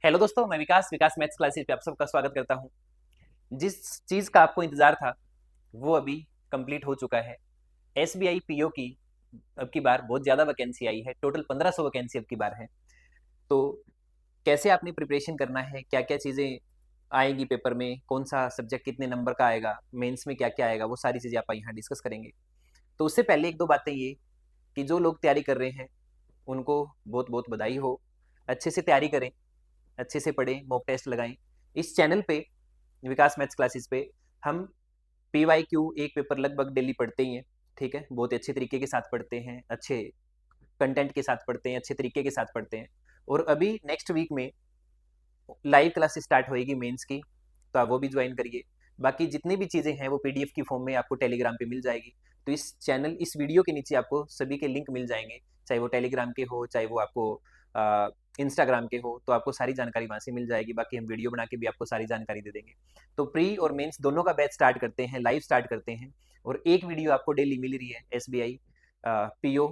Hello दोस्तों, मैं विकास विकास maths classes पे आप सबका स्वागत करता हूँ। जिस चीज़ का आपको इंतज़ार था वो अभी कंप्लीट हो चुका है। एसबीआई पीओ की अब की बार बहुत ज़्यादा वैकेंसी आई है। टोटल 1500 वैकेंसी अब की बार है। तो कैसे आपने प्रिपरेशन करना है, क्या क्या चीज़ें आएंगी पेपर में, कौन सा सब्जेक्ट कितने नंबर का आएगा, मेंस में क्या क्या आएगा, वो सारी चीज़ें आप यहाँ डिस्कस करेंगे। तो उससे पहले एक दो बातें ये कि जो लोग तैयारी कर रहे हैं उनको बहुत बहुत बधाई हो। अच्छे से तैयारी करें, अच्छे से पढ़ें, मॉक टेस्ट लगाएं। इस चैनल पे विकास मैथ्स क्लासेस पे हम पी वाई क्यू एक पेपर लगभग डेली पढ़ते ही हैं। ठीक है, बहुत अच्छे तरीके के साथ पढ़ते हैं, अच्छे कंटेंट के साथ पढ़ते हैं, अच्छे तरीके के साथ पढ़ते हैं। और अभी नेक्स्ट वीक में लाइव क्लासेस स्टार्ट होएगी मेंस की, तो आप वो भी ज्वाइन करिए। बाकी जितनी भी चीज़ें हैं वो पीडीएफ की फॉर्म में आपको टेलीग्राम पे मिल जाएगी। तो इस वीडियो के नीचे आपको सभी के लिंक मिल जाएंगे, चाहे वो टेलीग्राम के हो, चाहे वो आपको इंस्टाग्राम के हो, तो आपको सारी जानकारी वहाँ से मिल जाएगी। बाकी हम वीडियो बना के भी आपको सारी जानकारी दे देंगे। तो प्री और मेंस दोनों का बैच स्टार्ट करते हैं, लाइव स्टार्ट करते हैं। और एक वीडियो आपको डेली मिल रही है एसबीआई पीओ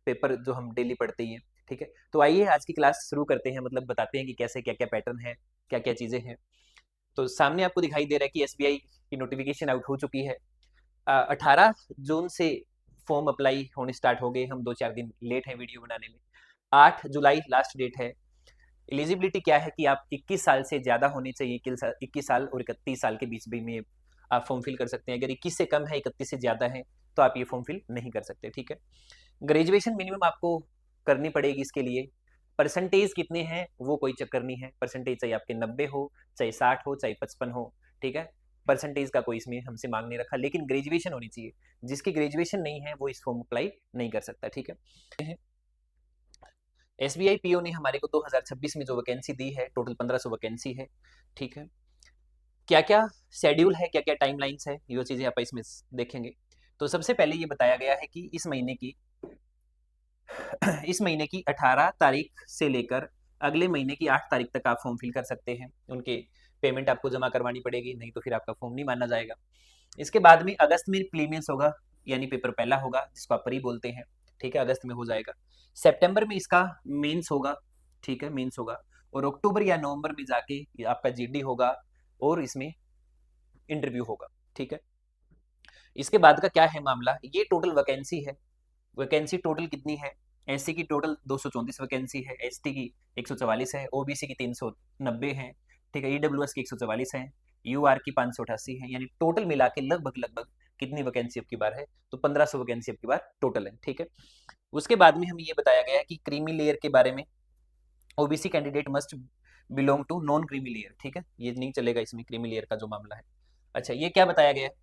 पेपर जो हम डेली पढ़ते ही हैं। ठीक है, तो आइए आज की क्लास शुरू करते हैं, मतलब बताते हैं कि कैसे क्या क्या पैटर्न है, क्या क्या चीज़ें हैं। तो सामने आपको दिखाई दे रहा है कि एसबीआई की नोटिफिकेशन आउट हो चुकी है। 18 जून से फॉर्म अप्लाई होने स्टार्ट हो गए। हम 2-4 दिन लेट हैं वीडियो बनाने में। 8 जुलाई लास्ट डेट है। एलिजिबिलिटी क्या है कि आप 21 साल से ज़्यादा होने चाहिए। 21 साल और 31 साल के बीच भी में आप फॉर्म फिल कर सकते हैं। अगर 21 से कम है, 31 से ज़्यादा है, तो आप ये फॉर्म फिल नहीं कर सकते। ठीक है, ग्रेजुएशन मिनिमम आपको करनी पड़ेगी इसके लिए। परसेंटेज कितने हैं वो कोई चक्कर नहीं है। परसेंटेज चाहे आपके 90 हो, चाहे 60 हो, चाहे 55 हो। ठीक है, परसेंटेज का कोई इसमें हमसे मांग नहीं रखा, लेकिन ग्रेजुएशन होनी चाहिए। जिसकी ग्रेजुएशन नहीं है वो इस फॉर्म अप्लाई नहीं कर सकता। ठीक है, एसबीआई पीओ ने हमारे को 2026 में जो वैकेंसी दी है, टोटल 1500 वैकेंसी है। ठीक है, क्या क्या शेड्यूल है, क्या क्या टाइमलाइंस है, ये चीज़ें आप इसमें देखेंगे। तो सबसे पहले ये बताया गया है कि इस महीने की 18 तारीख से लेकर अगले महीने की 8 तारीख तक आप फॉर्म फिल कर सकते हैं। उनके पेमेंट आपको जमा करवानी पड़ेगी, नहीं तो फिर आपका फॉर्म नहीं माना जाएगा। इसके बाद में अगस्त में प्रीलिम्स होगा, यानी पेपर पहला होगा जिसको आप प्री बोलते हैं। ठीक है, अगस्त में हो जाएगा। सितंबर में इसका मेंस होगा। ठीक है, मेंस होगा। और अक्टूबर या नवंबर में जाके ये आपका जीडी होगा और इसमें इंटरव्यू होगा। ठीक है, इसके बाद का क्या है मामला, ये टोटल वैकेंसी है। वैकेंसी टोटल कितनी है? एससी की टोटल 234 वैकेंसी है, एसटी की 144 है, ओबीसी की 390 है। ठीक है, ईडब्ल्यूएस की 144 है, यूआर की 588 है। यानी टोटल मिला के लगभग लगभग कितनी वैकेंसी अब की बार है? तो 1500 वैकेंसी अब की बार टोटल है। ठीक है, उसके बाद में हमें ये बताया गया है कि क्रीमी लेयर के बारे में। OBC candidate must belong to non creamy layer. ठीक है, ये नहीं चलेगा इसमें क्रीमी लेयर का जो मामला है। अच्छा, ये क्या बताया गया है,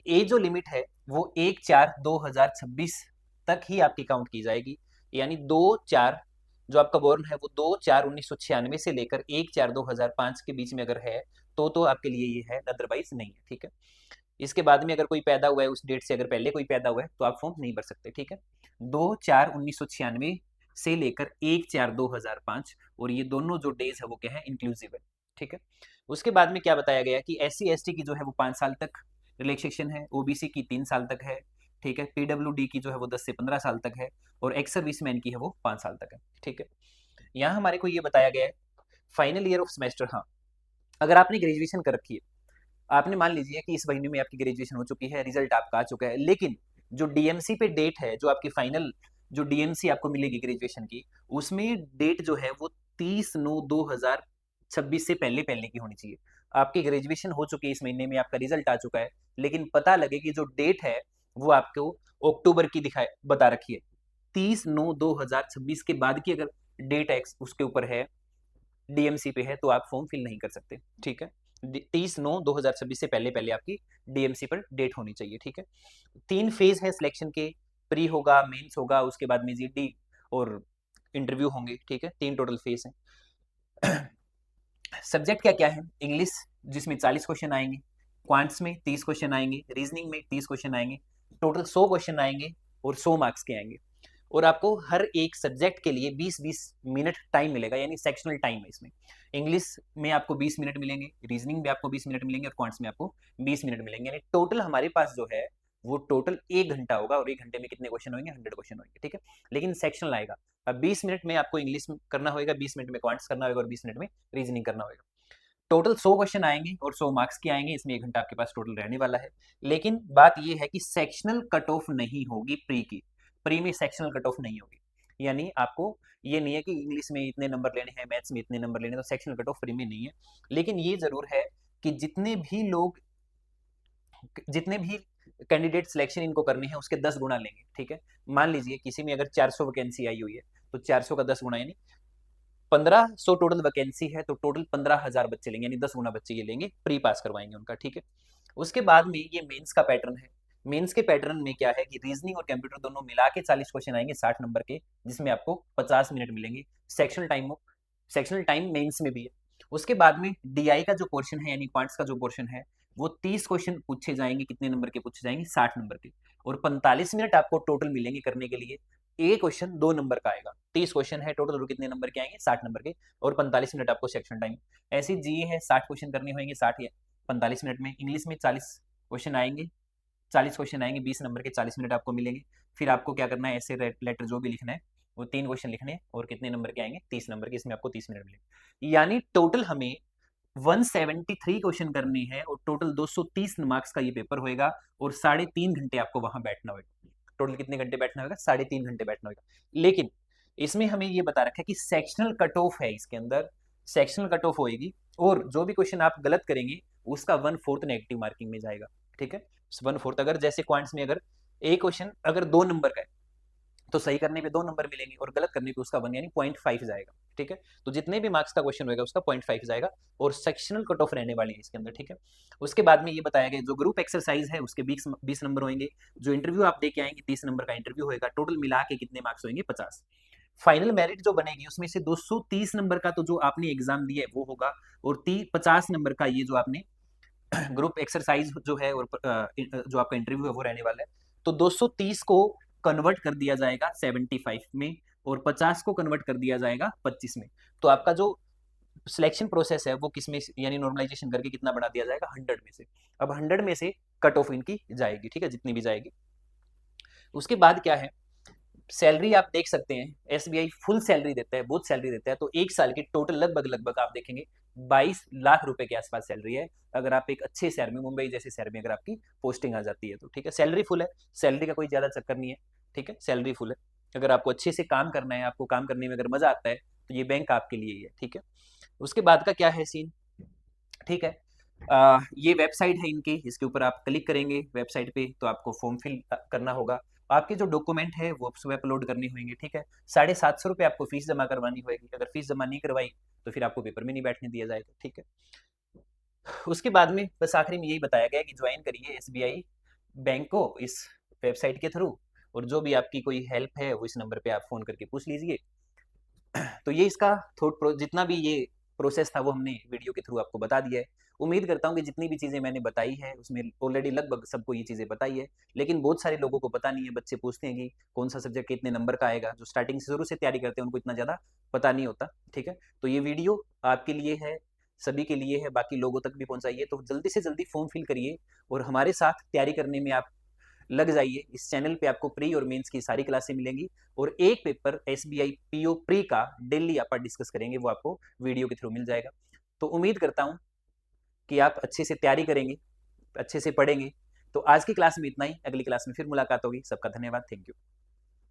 एज जो लिमिट है वो 1/4/2026 तक ही आपकी काउंट की जाएगी। यानी 2/4 जो आपका बोर्न है वो 2/4/1996 से लेकर 1/4/2005 के बीच में अगर है तो आपके लिए ये है, अदरवाइज नहीं है। ठीक है, इसके बाद में अगर कोई पैदा हुआ है उस डेट से, अगर पहले कोई पैदा हुआ है तो आप फॉर्म नहीं भर सकते। ठीक है, 2/4/1996 से लेकर 1/4/2005, और ये दोनों जो डेज है वो क्या है, इंक्लूसिव है। ठीक है, उसके बाद में क्या बताया गया कि एस सी की जो है वो 5 साल तक रिलैक्सेशन है, ओबीसी की 3 साल तक है। ठीक है, पीडब्ल्यूडी की जो है वो 10 से 15 साल तक है, और एक्स सर्विसमैन की है वो 5 साल तक है। ठीक है, यहाँ हमारे को ये बताया गया है फाइनल ईयर ऑफ सेमेस्टर। हाँ, अगर आपने ग्रेजुएशन कर रखी है, आपने मान लीजिए कि इस महीने में आपकी ग्रेजुएशन हो चुकी है, रिजल्ट आपका आ चुका है, लेकिन जो डीएमसी पे डेट है, जो आपकी फाइनल जो डीएमसी आपको मिलेगी ग्रेजुएशन की, उसमें डेट जो है वो 30/9/2026 से पहले पहले की होनी चाहिए। आपकी ग्रेजुएशन हो चुकी है, इस महीने में आपका रिजल्ट आ चुका है, लेकिन पता लगे कि जो डेट है वो आपको अक्टूबर की दिखाए बता रखी है। 30/9/2026 के बाद की अगर डेट एक्स उसके ऊपर है, डीएमसी पे है, तो आप फॉर्म फिल नहीं कर सकते। ठीक है, 30/9/2026 से पहले पहले आपकी डीएमसी पर डेट होनी चाहिए। ठीक है, 3 फेज है सिलेक्शन के, प्री होगा, मेंस होगा, उसके बाद में जीडी और इंटरव्यू होंगे। ठीक है, 3 टोटल फेज है। सब्जेक्ट क्या क्या है? इंग्लिश जिसमें 40 क्वेश्चन आएंगे, क्वांट्स में 30 क्वेश्चन आएंगे, रीजनिंग में 30 क्वेश्चन आएंगे, टोटल 100 क्वेश्चन आएंगे और 100 मार्क्स के आएंगे। और आपको हर एक सब्जेक्ट के लिए 20-20 मिनट टाइम मिलेगा, यानी सेक्शनल टाइम है इसमें। इंग्लिश में आपको 20 मिनट मिलेंगे, रीजनिंग में आपको 20 मिनट मिलेंगे, और क्वांट्स में आपको 20 मिनट मिलेंगे। यानी टोटल हमारे पास जो है वो टोटल 1 घंटा होगा, और 1 घंटे में कितने क्वेश्चन होंगे? 100 क्वेश्चन होंगे। ठीक है, लेकिन सेक्शनल आएगा, अब 20 मिनट में आपको इंग्लिश करना होगा, 20 मिनट में क्वांट्स करना होगा और 20 मिनट में रीजनिंग करना होगा। टोटल 100 क्वेश्चन आएंगे और 100 मार्क्स के आएंगे, इसमें 1 घंटा आपके पास टोटल रहने वाला है। लेकिन बात यह है कि सेक्शनल कट ऑफ नहीं होगी प्री की, प्री में सेक्शनल कट ऑफ नहीं होगी, यानी आपको ये नहीं है कि इंग्लिश में इतने नंबर लेने हैं, मैथ्स में इतने नंबर लेने हैं, तो सेक्शनल कट ऑफ प्री में नहीं है। लेकिन ये जरूर है कि जितने भी कैंडिडेट सिलेक्शन इनको करने हैं उसके 10 गुना लेंगे, ठीक है। मान लीजिए किसी में अगर 400 वैकेंसी आई हुई है तो 400 का 10 गुना यानी 1500 टोटल वैकेंसी है, तो टोटल 15,000 बच्चे लेंगे, यानी 10 गुना बच्चे ये लेंगे, प्री पास करवाएंगे उनका, ठीक है। उसके बाद में ये मेंस का पैटर्न है। मेंस के पैटर्न में क्या है कि रीजनिंग और कंप्यूटर दोनों मिला के 40 क्वेश्चन आएंगे 60 नंबर के, जिसमें आपको 50 मिनट मिलेंगे। सेक्शनल टाइम मेंस में भी है। उसके बाद में डीआई का जो पोर्शन है यानी क्वांट्स का जो पोर्शन है वो 30 क्वेश्चन पूछे जाएंगे, कितने नंबर के पूछे जाएंगे, 60 नंबर के, और 45 मिनट आपको टोटल मिलेंगे करने के लिए। एक क्वेश्चन 2 नंबर का आएगा, 30 क्वेश्चन है टोटल और कितने नंबर के आएंगे, 60 नंबर के, और 45 मिनट आपको सेक्शन टाइम। ऐसे जीए है 60 क्वेश्चन करने होंगे 60 या 45 मिनट में। इंग्लिश में 40 क्वेश्चन आएंगे, 40 क्वेश्चन आएंगे 20 नंबर के, 40 मिनट आपको मिलेंगे। फिर आपको क्या करना है, ऐसे लेटर जो भी लिखना है वो 3 क्वेश्चन लिखने हैं और कितने नंबर के आएंगे, 30 नंबर के, इसमें आपको 30 मिनट मिलेंगे। यानी टोटल हमें 173 क्वेश्चन करने हैं और टोटल 230 मार्क्स का ये पेपर होएगा और 3.5 घंटे आपको वहां बैठना होगा। टोटल कितने घंटे बैठना होगा, 3.5 घंटे बैठना होगा। लेकिन इसमें हमें ये बता रखा है कि सेक्शनल कट ऑफ है, इसके अंदर सेक्शनल कट ऑफ होएगी और जो भी क्वेश्चन आप गलत करेंगे उसका 1/4 नेगेटिव मार्किंग में जाएगा, ठीक है। 1/4 अगर जैसे क्वांट्स में अगर एक क्वेश्चन अगर 2 नंबर का है तो सही करने पे 2 नंबर मिलेंगे और गलत करने पे उसका 1 यानी 0.5 जाएगा, ठीक है। तो जितने भी मार्क्स का क्वेश्चन होगा उसका 0.5 जाएगा और सेक्शनल कट ऑफ रहने वाली है इसके अंदर, ठीक है। उसके बाद में ये बताया गया जो ग्रुप एक्सरसाइज है उसके 20 नंबर होंगे, जो इंटरव्यू आप दे के आएंगे 30 नंबर का इंटरव्यू होगा, टोटल मिला के कितने मार्क्स होंगे, 50। फाइनल मेरिट जो बनेगी उसमें से 230 नंबर का तो जो आपने एग्जाम दिया है वो होगा, और 50 नंबर का ये जो आपने ग्रुप एक्सरसाइज जो है और जो आपका इंटरव्यू है वो रहने वाला है। तो 230 को कन्वर्ट कर दिया जाएगा 75 में और 50 को कन्वर्ट कर दिया जाएगा 25 में। तो आपका जो सिलेक्शन प्रोसेस है वो किसमें यानी नॉर्मलाइजेशन करके कितना बढ़ा दिया जाएगा, 100 में से। अब 100 में से कट ऑफ इनकी जाएगी, ठीक है, जितनी भी जाएगी। उसके बाद क्या है, सैलरी आप देख सकते हैं, एसबीआई फुल सैलरी देता है, बहुत सैलरी देता है। तो एक साल की टोटल लगभग आप देखेंगे 22 लाख रुपए के आसपास सैलरी है, अगर आप एक अच्छे शहर में, मुंबई जैसे शहर में अगर आपकी पोस्टिंग आ जाती है तो, ठीक है। सैलरी फुल है, सैलरी का कोई ज्यादा चक्कर नहीं है, ठीक है, सैलरी फुल है। अगर आपको अच्छे से काम करना है, आपको काम करने में अगर मजा आता है तो ये बैंक आपके लिए ही है, ठीक है। उसके बाद का क्या है सीन, ठीक है। ये वेबसाइट है इनकी, इसके ऊपर आप क्लिक करेंगे वेबसाइट पे तो आपको फॉर्म फिल करना होगा, आपके जो डॉक्यूमेंट है वो सब अपलोड करने होंगे, ठीक है। 750 रुपये आपको फीस जमा करवानी होगी, अगर फीस जमा नहीं करवाई तो फिर आपको पेपर में नहीं बैठने दिया जाएगा, ठीक है। उसके बाद में बस आखिरी में यही बताया गया कि ज्वाइन करिए एसबीआई बैंक को इस वेबसाइट के थ्रू, और जो भी आपकी कोई हेल्प है वो इस नंबर पे आप फोन करके पूछ लीजिए। तो ये इसका जितना भी ये प्रोसेस था वो हमने वीडियो के थ्रू आपको बता दिया है। उम्मीद करता हूँ कि जितनी भी चीज़ें मैंने बताई है उसमें ऑलरेडी लगभग सबको ये चीज़ें बताई है, लेकिन बहुत सारे लोगों को पता नहीं है। बच्चे पूछते हैं कि कौन सा सब्जेक्ट कितने नंबर का आएगा, जो स्टार्टिंग से शुरू से तैयारी करते हैं उनको इतना ज़्यादा पता नहीं होता, ठीक है। तो ये वीडियो आपके लिए है, सभी के लिए है, बाकी लोगों तक भी पहुँचाइए। तो जल्दी से जल्दी फॉर्म फिल करिए और हमारे साथ तैयारी करने में आप लग जाइए। इस चैनल पे आपको प्री और मेंस की सारी क्लासें मिलेंगी और एक पेपर एसबीआई पीओ प्री का डेली आप डिस्कस करेंगे, वो आपको वीडियो के थ्रू मिल जाएगा। तो उम्मीद करता हूँ कि आप अच्छे से तैयारी करेंगे, अच्छे से पढ़ेंगे। तो आज की क्लास में इतना ही, अगली क्लास में फिर मुलाकात होगी। सबका धन्यवाद, थैंक यू।